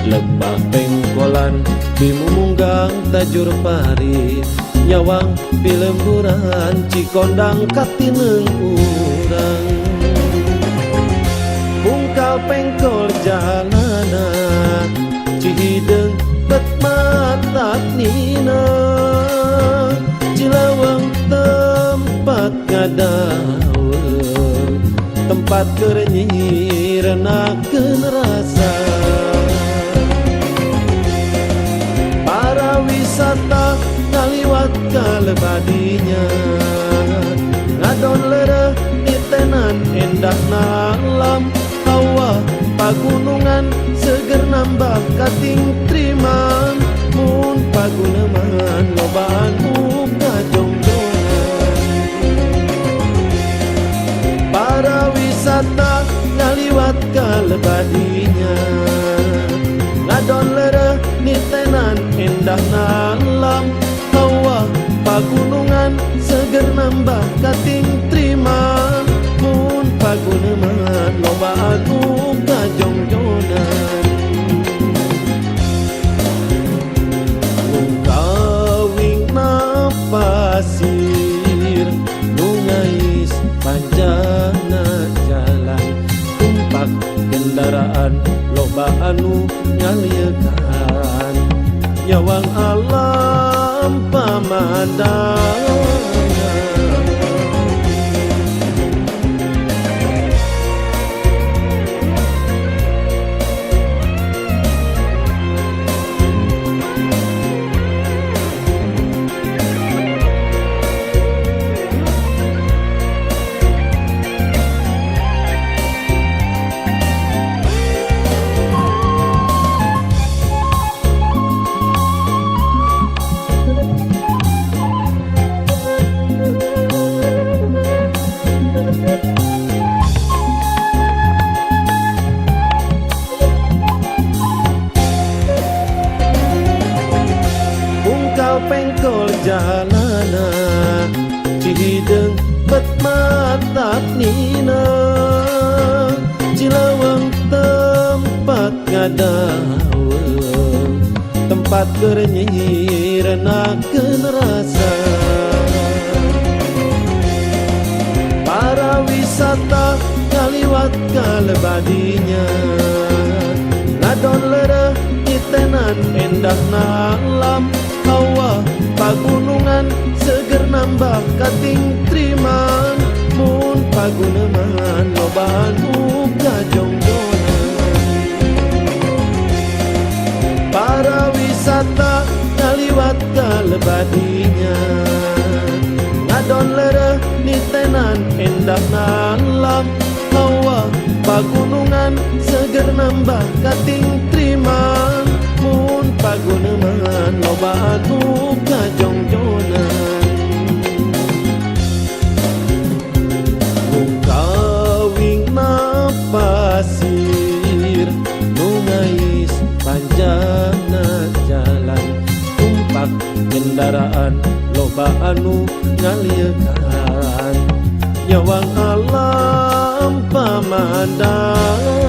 lebah pengkolan bimumunggang tajur pari nyawang pilemburan cikondang katineng urang bungkal pengkol jalana cihideng bet matak nina cilawang tempat ngadaweung tempat kerenyi renakeun rasa para wisata ngaliwat kalebadinya ngadon lereh itenan endahna alam hawa pagunungan seger nambah kating triman mun paguneman lobaan muka jongjongan para wisata ngaliwat kalebadinya ngadon lereh nitenan endahna alam hawa pagunungan seger nambah kating triman mun paguneman lobaan muka jongjonan mungkawing pasir nungais panjana jalan tumpak kendaraan loba anu ngaliekan nyawang alam pamandangan pengkol jalana cihideng bet matak nina cilawang tempat ngadaweung tempat kerenyi renakeun rasa para wisata ngaliwat kalebadinya ngadon lereh itenan endahna alam hawa pagunungan seger nambah kating triman mun paguneman lobaan muka jongjonan para wisata ngaliwat kalebadinya ngadon lereh nitenan endahna alam hawa pagunungan seger nambah kating triman mun paguneman lobaan muka jongjonan mungkawing pasir nungais panjana jalan tumpak kendaraan loba anu ngaliekan nyawang alam pamandangan